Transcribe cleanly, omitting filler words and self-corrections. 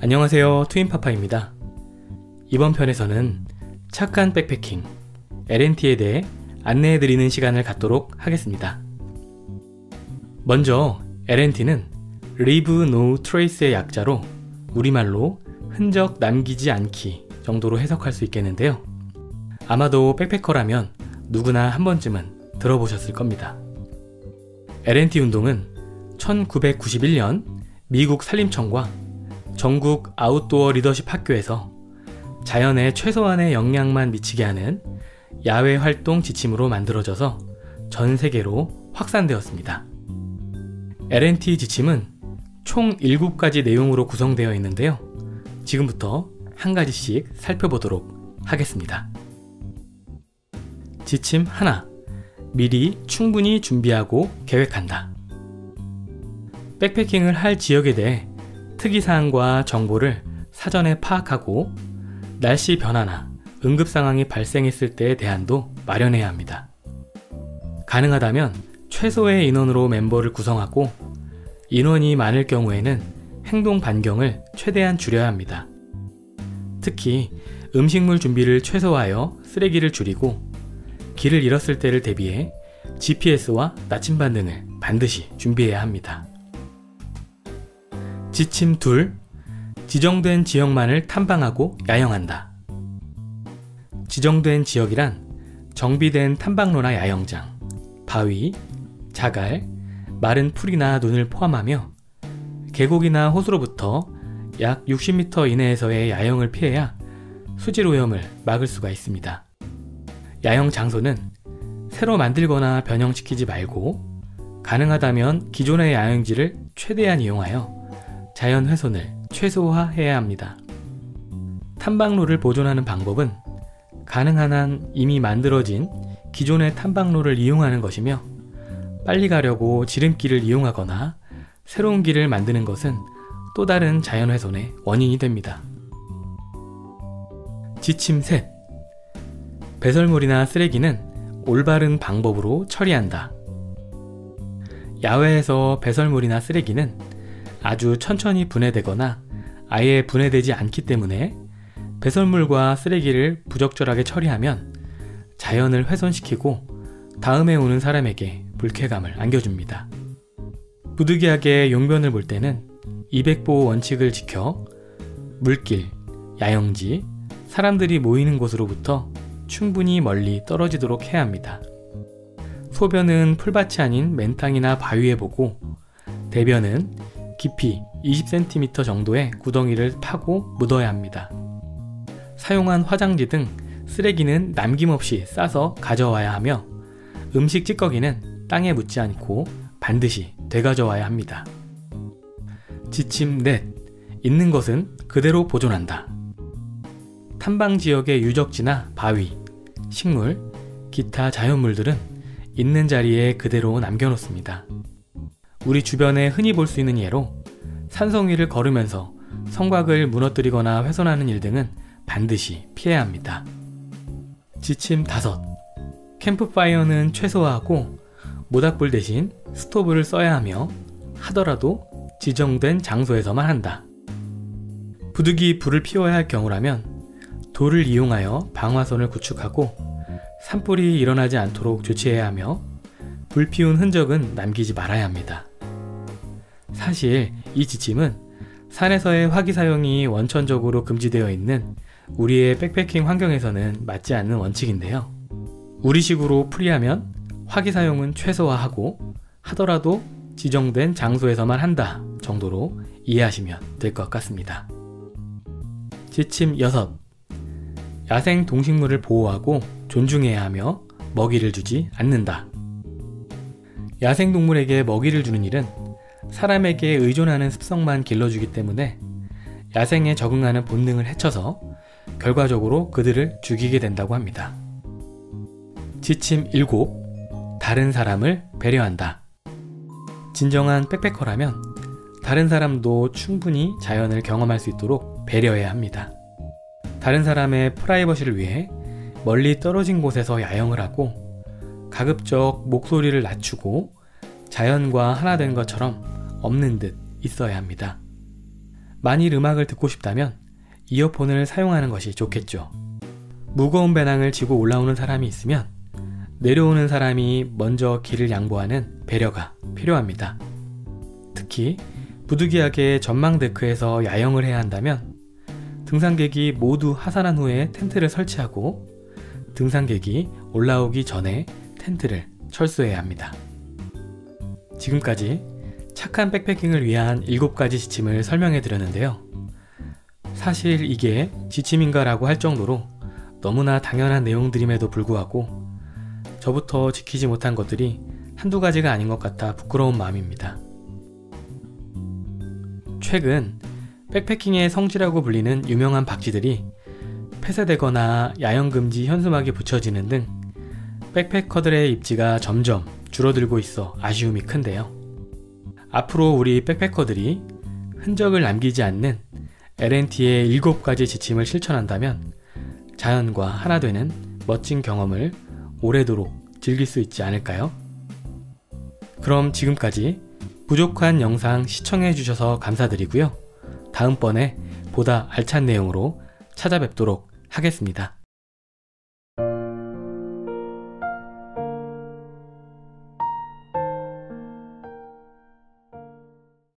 안녕하세요, 트윈파파입니다. 이번 편에서는 착한 백패킹, LNT에 대해 안내해드리는 시간을 갖도록 하겠습니다. 먼저 LNT는 Leave No Trace의 약자로 우리말로 흔적 남기지 않기 정도로 해석할 수 있겠는데요. 아마도 백패커라면 누구나 한 번쯤은 들어보셨을 겁니다. LNT 운동은 1991년 미국 산림청과 전국 아웃도어 리더십 학교에서 자연에 최소한의 영향만 미치게 하는 야외 활동 지침으로 만들어져서 전 세계로 확산되었습니다. LNT 지침은 총 7가지 내용으로 구성되어 있는데요. 지금부터 한 가지씩 살펴보도록 하겠습니다. 지침 1. 미리 충분히 준비하고 계획한다. 백패킹을 할 지역에 대해 특이사항과 정보를 사전에 파악하고 날씨 변화나 응급상황이 발생했을 때의 대안도 마련해야 합니다. 가능하다면 최소의 인원으로 멤버를 구성하고 인원이 많을 경우에는 행동 반경을 최대한 줄여야 합니다. 특히 음식물 준비를 최소화하여 쓰레기를 줄이고 길을 잃었을 때를 대비해 GPS와 나침반 등을 반드시 준비해야 합니다. 지침 2. 지정된 지역만을 탐방하고 야영한다. 지정된 지역이란 정비된 탐방로나 야영장, 바위, 자갈, 마른 풀이나 눈을 포함하며 계곡이나 호수로부터 약 60m 이내에서의 야영을 피해야 수질 오염을 막을 수가 있습니다. 야영 장소는 새로 만들거나 변형시키지 말고 가능하다면 기존의 야영지를 최대한 이용하여 자연 훼손을 최소화해야 합니다. 탐방로를 보존하는 방법은 가능한 한 이미 만들어진 기존의 탐방로를 이용하는 것이며 빨리 가려고 지름길을 이용하거나 새로운 길을 만드는 것은 또 다른 자연 훼손의 원인이 됩니다. 지침 3. 배설물이나 쓰레기는 올바른 방법으로 처리한다. 야외에서 배설물이나 쓰레기는 아주 천천히 분해되거나 아예 분해되지 않기 때문에 배설물과 쓰레기를 부적절하게 처리하면 자연을 훼손시키고 다음에 오는 사람에게 불쾌감을 안겨줍니다. 부득이하게 용변을 볼 때는 200보호 원칙을 지켜 물길, 야영지, 사람들이 모이는 곳으로부터 충분히 멀리 떨어지도록 해야 합니다. 소변은 풀밭이 아닌 맨땅이나 바위에 보고 대변은 깊이 20cm 정도의 구덩이를 파고 묻어야 합니다. 사용한 화장지 등 쓰레기는 남김없이 싸서 가져와야 하며 음식 찌꺼기는 땅에 묻지 않고 반드시 되가져와야 합니다. 지침 4. 있는 것은 그대로 보존한다. 탐방지역의 유적지나 바위, 식물, 기타 자연물들은 있는 자리에 그대로 남겨놓습니다. 우리 주변에 흔히 볼 수 있는 예로 산성 위를 걸으면서 성곽을 무너뜨리거나 훼손하는 일 등은 반드시 피해야 합니다. 지침 5. 캠프파이어는 최소화하고 모닥불 대신 스토브를 써야 하며 하더라도 지정된 장소에서만 한다. 부득이 불을 피워야 할 경우라면 돌을 이용하여 방화선을 구축하고 산불이 일어나지 않도록 조치해야 하며 불 피운 흔적은 남기지 말아야 합니다. 사실 이 지침은 산에서의 화기 사용이 원천적으로 금지되어 있는 우리의 백패킹 환경에서는 맞지 않는 원칙인데요. 우리식으로 풀이하면 화기 사용은 최소화하고 하더라도 지정된 장소에서만 한다 정도로 이해하시면 될 것 같습니다. 지침 6. 야생 동식물을 보호하고 존중해야 하며 먹이를 주지 않는다. 야생동물에게 먹이를 주는 일은 사람에게 의존하는 습성만 길러주기 때문에 야생에 적응하는 본능을 해쳐서 결과적으로 그들을 죽이게 된다고 합니다. 지침 7. 다른 사람을 배려한다. 진정한 백패커라면 다른 사람도 충분히 자연을 경험할 수 있도록 배려해야 합니다. 다른 사람의 프라이버시를 위해 멀리 떨어진 곳에서 야영을 하고 가급적 목소리를 낮추고 자연과 하나 된 것처럼 없는 듯 있어야 합니다. 만일 음악을 듣고 싶다면 이어폰을 사용하는 것이 좋겠죠. 무거운 배낭을 지고 올라오는 사람이 있으면 내려오는 사람이 먼저 길을 양보하는 배려가 필요합니다. 특히 부득이하게 전망데크에서 야영을 해야 한다면 등산객이 모두 하산한 후에 텐트를 설치하고 등산객이 올라오기 전에 텐트를 철수해야 합니다. 지금까지 착한 백패킹을 위한 7가지 지침을 설명해 드렸는데요. 사실 이게 지침인가 라고 할 정도로 너무나 당연한 내용들임에도 불구하고 저부터 지키지 못한 것들이 한두 가지가 아닌 것 같아 부끄러운 마음입니다. 최근 백패킹의 성지라고 불리는 유명한 박쥐들이 폐쇄되거나 야영금지 현수막이 붙여지는 등 백패커들의 입지가 점점 줄어들고 있어 아쉬움이 큰데요. 앞으로 우리 백패커들이 흔적을 남기지 않는 L&T의 7가지 지침을 실천한다면 자연과 하나 되는 멋진 경험을 오래도록 즐길 수 있지 않을까요? 그럼 지금까지 부족한 영상 시청해 주셔서 감사드리고요. 다음번에 보다 알찬 내용으로 찾아뵙도록 하겠습니다.